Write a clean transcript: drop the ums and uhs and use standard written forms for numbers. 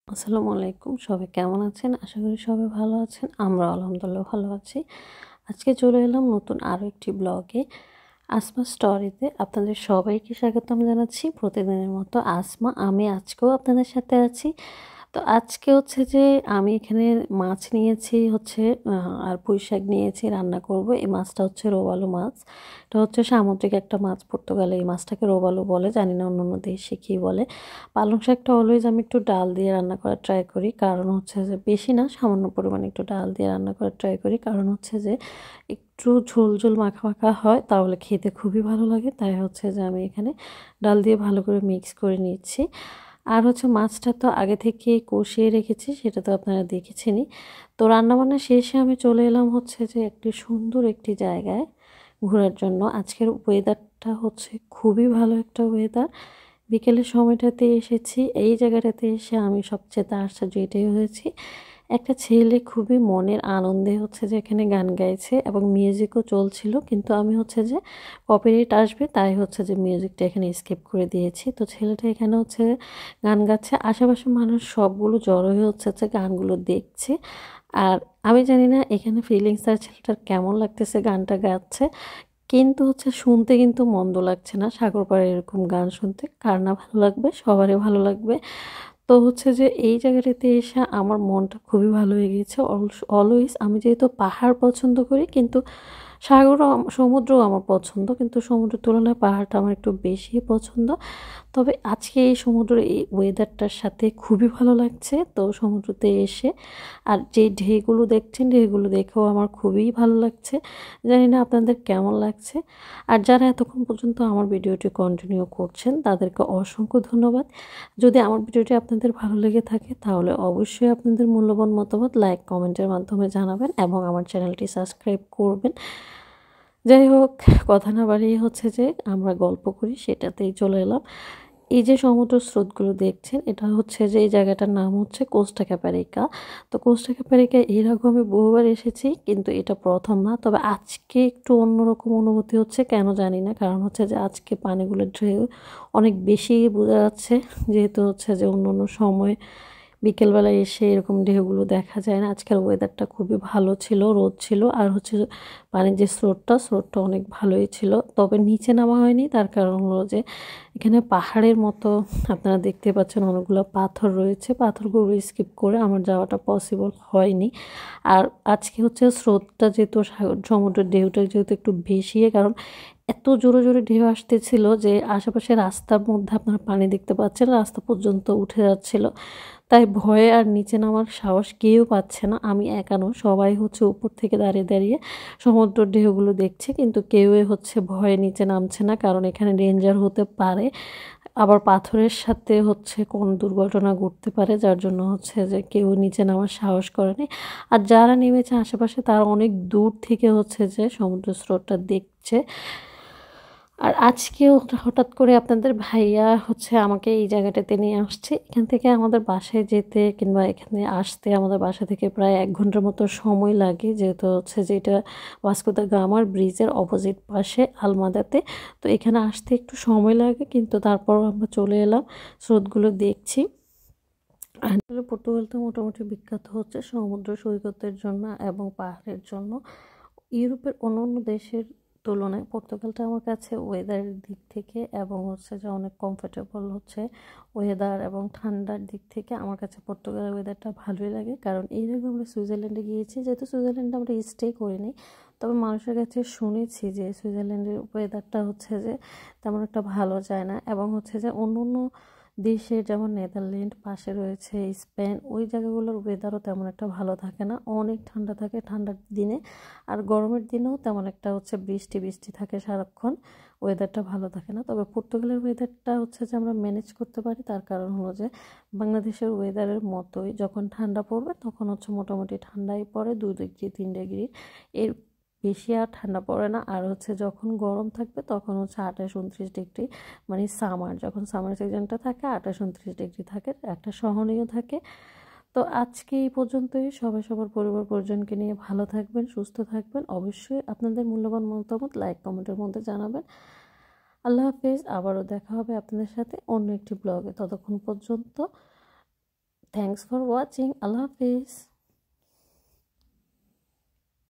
আসসালামু আলাইকুম। সবাই কেমন আছেন? আশা করি সবাই ভালো আছেন। আমরা আলহামদুলিল্লাহ ভালো আছি। আজকে চলে এলাম নতুন আরও একটি ব্লগে। আসমা স্টোরিতে আপনাদের সবাইকে স্বাগতম জানাচ্ছি। প্রতিদিনের মতো আমি আজকেও আপনাদের সাথে আছি। তো আজকে হচ্ছে যে আমি এখানে মাছ নিয়েছি হচ্ছে আর পুঁইশাক নিয়েছি রান্না করব। এই মাছটা হচ্ছে রোবালু মাছ। এটা হচ্ছে সামুদ্রিক একটা মাছ। পর্তুগালে এই মাছটাকে রোবালু বলে, জানি না অন্য দেশে কী বলে। পালং শাকটা অলওয়েজ আমি একটু ডাল দিয়ে রান্না করার ট্রাই করি, কারণ হচ্ছে যে বেশি না, সামান্য পরিমাণে একটু ডাল দিয়ে রান্না করার ট্রাই করি, কারণ হচ্ছে যে একটু ঝোল ঝোল মাখা মাখা হয়, তাহলে খেতে খুবই ভালো লাগে। তাই হচ্ছে যে আমি এখানে ডাল দিয়ে ভালো করে মিক্স করে নিচ্ছি। আর হচ্ছে মাছটা তো আগে থেকে কষিয়ে রেখেছি, সেটা তো আপনারা দেখেছেনই। তো রান্নাবান্না শেষে আমি চলে এলাম হচ্ছে যে একটি সুন্দর একটি জায়গায় ঘোরার জন্য। আজকের ওয়েদারটা হচ্ছে খুবই ভালো একটা ওয়েদার। বিকেলের সময়টাতে এসেছি, এই জায়গাটাতে এসে আমি সবচেয়ে আশ্চর্য এটাই হয়েছি, একটা ছেলে খুবই মনের আনন্দে হচ্ছে যে এখানে গান গাইছে এবং মিউজিকও চলছিল, কিন্তু আমি হচ্ছে যে কপিরাইট আসবে তাই হচ্ছে যে মিউজিকটা এখানে স্কিপ করে দিয়েছি। তো ছেলেটা এখানে হচ্ছে গান গাচ্ছে, আশেপাশে মানুষ সবগুলো জড়ো হয়ে হচ্ছে যে গানগুলো দেখছে। আর আমি জানি না এখানে ফিলিংস আর ছেলেটার কেমন লাগতেছে গানটা গাচ্ছে, কিন্তু হচ্ছে শুনতে কিন্তু মন্দ লাগছে না। সাগর পাড়ে এরকম গান শুনতে কার না ভালো লাগবে, সবারই ভালো লাগবে। তো হচ্ছে যে এই জায়গাটাতে এসে আমার মনটা খুবই ভালো হয়ে গিয়েছে। অলওয়েজ আমি যেহেতু পাহাড় পছন্দ করি, কিন্তু সমুদ্রও আমার পছন্দ, কিন্তু সমুদ্রের তুলনায় পাহাড়টা আমার একটু বেশি পছন্দ। তবে আজকে এই সমুদ্রের এই ওয়েদারটার সাথে খুবই ভালো লাগছে তো সমুদ্রতে এসে। আর যে ঢেউগুলো দেখছেন, ঢেউগুলো দেখেও আমার খুবই ভালো লাগছে। জানি না আপনাদের কেমন লাগছে। আর যারা এতক্ষণ পর্যন্ত আমার ভিডিওটি কন্টিনিউ করছেন তাদেরকে অসংখ্য ধন্যবাদ। যদি আমার ভিডিওটি আপনাদের ভালো লেগে থাকে তাহলে অবশ্যই আপনাদের মূল্যবান মতামত লাইক কমেন্টের মাধ্যমে জানাবেন এবং আমার চ্যানেলটি সাবস্ক্রাইব করবেন। যাই হোক, কথা না বাড়িয়ে হচ্ছে যে আমরা গল্প করি, সেটাতেই চলে এলাম। এই যে সমুদ্র স্রোতগুলো দেখছেন, এটা হচ্ছে যে এই জায়গাটার নাম হচ্ছে কোস্টা ক্যাপারিকা। তো কোস্টা ক্যাপারিকা এর আগে আমি বহুবার এসেছি, কিন্তু এটা প্রথম না। তবে আজকে একটু অন্যরকম অনুভূতি হচ্ছে, কেন জানি না, কারণ হচ্ছে যে আজকে পানিগুলোর ঢেউ অনেক বেশি বোঝা যাচ্ছে, যেহেতু হচ্ছে যে অন্য অন্য সময় বিকেলবেলায় এসে এরকম ঢেউগুলো দেখা যায় না। আজকের ওয়েদারটা খুবই ভালো ছিল, রোদ ছিল, আর হচ্ছে পানির যে স্রোতটা অনেক ভালোই ছিল। তবে নিচে নামা হয়নি, তার কারণ হলো যে এখানে পাহাড়ের মতো আপনারা দেখতে পাচ্ছেন অনেকগুলো পাথর রয়েছে, পাথরগুলো স্কিপ করে আমার যাওয়াটা পসিবল হয়নি। আর আজকে হচ্ছে স্রোতটা যেহেতু সমুদ্রের ঢেউটা যেহেতু একটু বেশি, কারণ এত জোরে জোরে ঢেউ আসতেছিল যে আশেপাশে রাস্তার মধ্যে আপনারা পানি দেখতে পাচ্ছেন, রাস্তা পর্যন্ত উঠে যাচ্ছিল। তাই ভয়ে আর নিচে নামার সাহস কেউ পাচ্ছে না, আমি একানো, সবাই হচ্ছে উপর থেকে দাঁড়িয়ে দাঁড়িয়ে সমুদ্রের ঢেউগুলো দেখছে, কিন্তু কেউই হচ্ছে ভয়ে নিচে নামছে না, কারণ এখানে ডেঞ্জার হতে পারে। আবার পাথরের সাথে হচ্ছে কোন দুর্ঘটনা ঘটতে পারে, যার জন্য হচ্ছে যে কেউ নিচে নামার সাহস করেনি। আর যারা নেমেছে আশেপাশে তারা অনেক দূর থেকে হচ্ছে যে সমুদ্র স্রোতটা দেখছে। আর আজকেও হঠাৎ করে আপনাদের ভাইয়া হচ্ছে আমাকে এই জায়গাটাতে নিয়ে আসছে। এখান থেকে আমাদের বাসায় যেতে কিংবা এখানে আসতে আমাদের বাসা থেকে প্রায় 1 ঘন্টার মতো সময় লাগে, যেহেতু হচ্ছে যে এটা ভাস্কো দা গামার ব্রিজের অপোজিট পাশে আলমাদাতে। তো এখানে আসতে একটু সময় লাগে, কিন্তু তারপর আমরা চলে এলাম, স্রোতগুলো দেখছি। আসলে পর্তুগাল তো মোটামুটি বিখ্যাত হচ্ছে সমুদ্র সৈকতের জন্য এবং পাহাড়ের জন্য। ইউরোপের অন্যান্য দেশের তুলনায় পর্তুগালটা আমার কাছে ওয়েদারের দিক থেকে এবং হচ্ছে যে অনেক কমফোর্টেবল হচ্ছে ওয়েদার এবং ঠান্ডার দিক থেকে আমার কাছে পর্তুগালের ওয়েদারটা ভালোই লাগে। কারণ এই আগে আমরা সুইজারল্যান্ডে গিয়েছি, যেহেতু সুইজারল্যান্ডে আমরা স্টে করিনি, তবে মানুষের কাছে শুনেছি যে সুইজারল্যান্ডের ওয়েদারটা হচ্ছে যে তেমন একটা ভালো যায় না, এবং হচ্ছে যে অন্য অন্য দেশে যেমন নেদারল্যান্ড পাশে রয়েছে, স্পেন, ওই জায়গাগুলোর ওয়েদারও তেমন একটা ভালো থাকে না, অনেক ঠান্ডা থাকে ঠান্ডার দিনে। আর গরমের দিনেও তেমন একটা হচ্ছে বৃষ্টি বৃষ্টি থাকে সারাক্ষণ, ওয়েদারটা ভালো থাকে না। তবে পর্তুগালের ওয়েদারটা হচ্ছে যে আমরা ম্যানেজ করতে পারি, তার কারণ হলো যে বাংলাদেশের ওয়েদারের মতোই, যখন ঠান্ডা পড়বে তখন হচ্ছে মোটামুটি ঠান্ডাই পড়ে 2 ডিগ্রি 3 ডিগ্রি, এর বেশি আর ঠান্ডা পড়ে না। আর হচ্ছে যখন গরম থাকবে তখন হচ্ছে 28-29 ডিগ্রি, মানে সামার, যখন সামার সিজনটা থাকে 28-29 ডিগ্রি থাকে, একটা সহনীয় থাকে। তো আজকে এই পর্যন্তই। সবাই সবার পরিবার পরিজনকে নিয়ে ভালো থাকবেন, সুস্থ থাকবেন। অবশ্যই আপনাদের মূল্যবান মতামত লাইক কমেন্টের মধ্যে জানাবেন। আল্লাহ হাফেজ, আবারও দেখা হবে আপনাদের সাথে অন্য একটি ব্লগে। ততক্ষণ পর্যন্ত thanks for watching. Allah Hafiz.